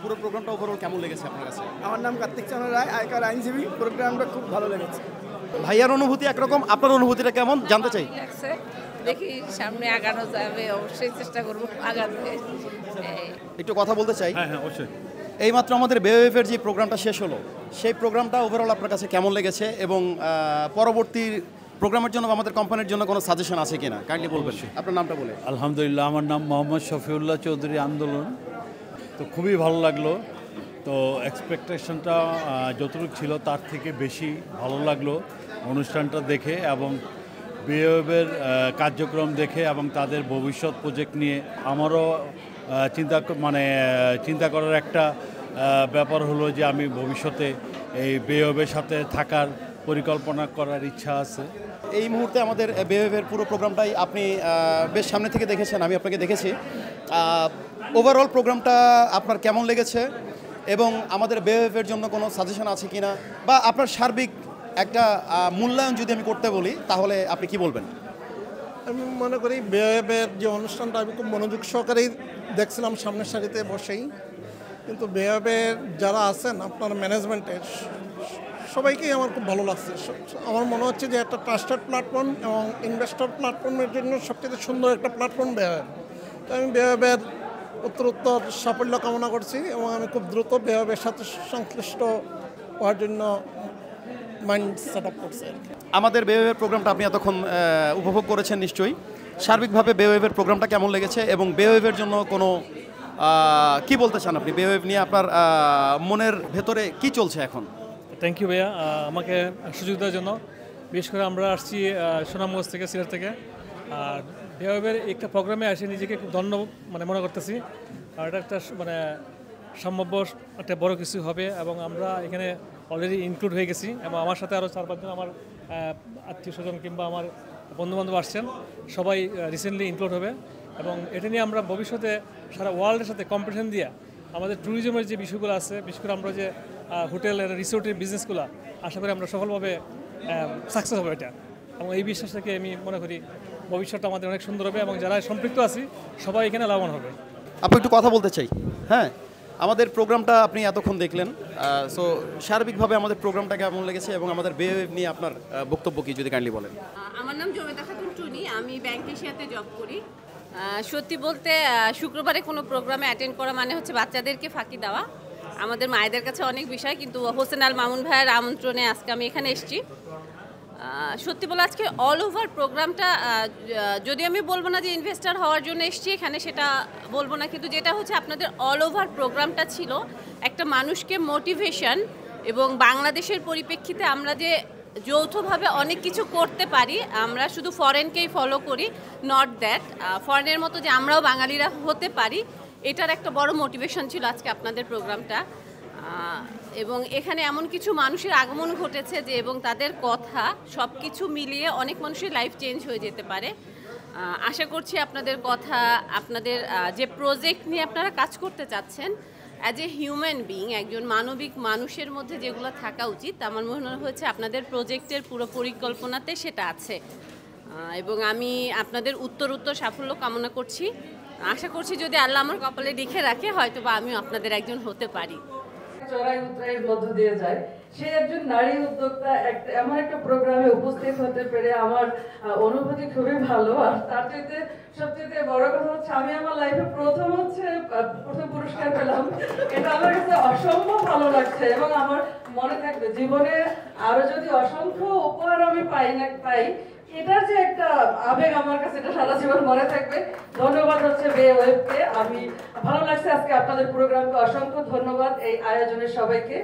পুরো প্রোগ্রামটা ওভারঅল কেমন লেগেছে আপনার কাছে? আমার নাম কার্তিক চন্দ্র রায়, আয়কার আইনজীবী। প্রোগ্রামটা খুব ভালো লেগেছে। ভাইয়ার অনুভূতি একরকম, আপনার অনুভূতিটা কেমন জানতে চাই। লাগছে, দেখি সামনে আগানো যাবে, অবশ্যই চেষ্টা করবো আগাতে। একটু কথা বলতে চাই। হ্যাঁ হ্যাঁ অবশ্যই। এইমাত্র আমাদের বেওয়েভের যে প্রোগ্রামটা শেষ হলো, সেই প্রোগ্রামটা ওভারঅল আপনার কাছে কেমন লেগেছে এবং পরবর্তী প্রোগ্রামের জন্য আমাদের কোম্পানির জন্য কোনো সাজেশন আছে কিনা কাইন্ডলি বলবেন। আপনার নামটা বলে। আলহামদুলিল্লাহ, আমার নাম মোহাম্মদ শফিউল্লাহ চৌধুরী আন্দোলন। তো খুবই ভালো লাগলো। তো এক্সপেকটেশনটা যতটুকু ছিল তার থেকে বেশি ভালো লাগলো অনুষ্ঠানটা দেখে এবং বেওয়েভের কার্যক্রম দেখে এবং তাদের ভবিষ্যৎ প্রজেক্ট নিয়ে আমারও চিন্তা করার একটা ব্যাপার হলো যে আমি ভবিষ্যতে এই বেওয়েভের সাথে থাকার পরিকল্পনা করার ইচ্ছা আছে। এই মুহূর্তে আমাদের বেওয়েভের পুরো প্রোগ্রামটাই আপনি বেশ সামনে থেকে দেখেছেন, আমি আপনাকে দেখেছি। ওভারঅল প্রোগ্রামটা আপনার কেমন লেগেছে এবং আমাদের বেওয়েভের জন্য কোনো সাজেশন আছে কিনা, বা আপনার সার্বিক একটা মূল্যায়ন যদি আমি করতে বলি তাহলে আপনি কি বলবেন? আমি মনে করি বেওয়েভের যে অনুষ্ঠানটা আমি খুব মনোযোগ সহকারেই দেখছিলাম সামনের সারিতে বসেই। কিন্তু বেওয়েভের যারা আছেন আপনার ম্যানেজমেন্টের সবাইকেই আমার খুব ভালো লাগছে। আমার মনে হচ্ছে যে একটা ট্রাস্টেড প্ল্যাটফর্ম এবং ইনভেস্টর প্ল্যাটফর্মের জন্য সবচেয়ে সুন্দর একটা প্ল্যাটফর্ম বেওয়েভ। তো আমি বেওয়েভের উত্তরোত্তর সাফল্য কামনা করছি এবং আমি খুব দ্রুত বেওয়েভের সাথে সংশ্লিষ্ট হওয়ার জন্য মাইন্ড সেট আপ করছি। আমাদের বেওয়েভের প্রোগ্রামটা আপনি এতক্ষণ উপভোগ করেছেন নিশ্চয়ই। সার্বিকভাবে বেওয়েভের প্রোগ্রামটা কেমন লেগেছে এবং বেওয়েভের জন্য কোনো কি বলতে চান আপনি? বেওয়েভ নিয়ে আপনার মনের ভেতরে কি চলছে এখন? থ্যাংক ইউ ভাইয়া আমাকে সুযোগ দেওয়ার জন্য। বিশেষ করে আমরা আসছি সুনামগঞ্জ থেকে, সিলেট থেকে। আর বেওয়েভের একটা প্রোগ্রামে এসে নিজেকে খুব ধন্য মনে করতেছি। আর এটা একটা সম্ভাব্য একটা বড় কিছু হবে এবং আমরা এখানে অলরেডি ইনক্লুড হয়ে গেছি এবং আমার সাথে আরও 4-5 জন আমার আত্মীয় স্বজন কিংবা আমার বন্ধুবান্ধব আসছেন, সবাই রিসেন্টলি ইনক্লুড হবে এবং এটা নিয়ে আমরা ভবিষ্যতে সারা ওয়ার্ল্ডের সাথে কম্পিটিশন দিয়ে আমাদের ট্যুরিজমের যে বিষয়গুলো আছে, বিশেষ করে আমরা যে হোটেল রিসোর্টের বিজনেসগুলো, আশা করি আমরা সফলভাবে সাকসেস হবে এটা। এবং এই বিশ্বাস থেকে আমি মনে করি ভবিষ্যৎটা আমাদের অনেক সুন্দর হবে এবং যারা সম্পৃক্ত আছি সবাই এখানে লাভবান হবে। আপনি একটু কথা বলতে চাই। হ্যাঁ, আমাদের প্রোগ্রামটা আপনি এতক্ষণ দেখলেন। সো সার্বিকভাবে আমাদের প্রোগ্রামটা কেমন লেগেছে এবং আমাদের বেওয়েভ নিয়ে আপনার বক্তব্য কি যদি কাইন্ডলি বলেন। আমার নাম জমিতা খাতুন টুনি, আমি ব্যাংক এশিয়াতে জব করি। সত্যি বলতে শুক্রবারে কোনো প্রোগ্রামে অ্যাটেন্ড করা মানে হচ্ছে বাচ্চাদেরকে ফাঁকি দেওয়া। আমাদের মায়েদের কাছে অনেক বিষয়, কিন্তু হোসেন আল মামুন ভাইয়ের আমন্ত্রণে আজকে আমি এখানে এসেছি। সত্যি বলে আজকে অল ওভার প্রোগ্রামটা, যদি আমি বলবো না যে ইনভেস্টার হওয়ার জন্য এসেছি এখানে, সেটা বলবো না, কিন্তু যেটা হচ্ছে আপনাদের অল ওভার প্রোগ্রামটা ছিল একটা মানুষকে মোটিভেশন এবং বাংলাদেশের পরিপ্রেক্ষিতে আমরা যে যৌথভাবে অনেক কিছু করতে পারি, আমরা শুধু ফরেনকেই ফলো করি, নট দ্যাট ফরেনের মতো যে আমরাও বাঙালিরা হতে পারি, এটার একটা বড় মোটিভেশন ছিল আজকে আপনাদের প্রোগ্রামটা। এবং এখানে এমন কিছু মানুষের আগমন ঘটেছে যে, এবং তাদের কথা সব কিছু মিলিয়ে অনেক মানুষের লাইফ চেঞ্জ হয়ে যেতে পারে। আশা করছি আপনাদের কথা, আপনাদের যে প্রজেক্ট নিয়ে আপনারা কাজ করতে চাচ্ছেন, অ্যাজ এ হিউম্যান বিইং, একজন মানবিক মানুষের মধ্যে যেগুলো থাকা উচিত, আমার মনে হচ্ছে আপনাদের প্রজেক্টের পুরো পরিকল্পনাতে সেটা আছে। এবং আমি আপনাদের উত্তর সাফল্য কামনা করছি। আশা করছি যদি আল্লাহ আমার কপালে লিখে রাখে, হয়তো বা আমিও আপনাদের একজন হতে পারি। চড়াই উতরাইয়ের মধ্য দিয়ে যায়, সে একজন নারী উদ্যোক্তা এমন একটা প্রোগ্রামে উপস্থিত হতে পেরে আমার অনুভূতি খুবই ভালো। আর তার চাইতে সবচেয়ে বড় কথা হচ্ছে আমি আমার লাইফে প্রথম পুরস্কার পেলাম। এটা আমার কাছে অসম্ভব ভালো লাগছে এবং আমার মনে থাকবে জীবনে আরো যদি অসংখ্য উপহার আমি পাই, এটার যে একটা আবেগ আমার কাছে, এটা সারা জীবন মনে থাকবে। ধন্যবাদ হচ্ছে বেওয়েভকে। আমি ভালো লাগছে আজকে আপনাদের প্রোগ্রামকে, অসংখ্য ধন্যবাদ এই আয়োজনের সবাইকে।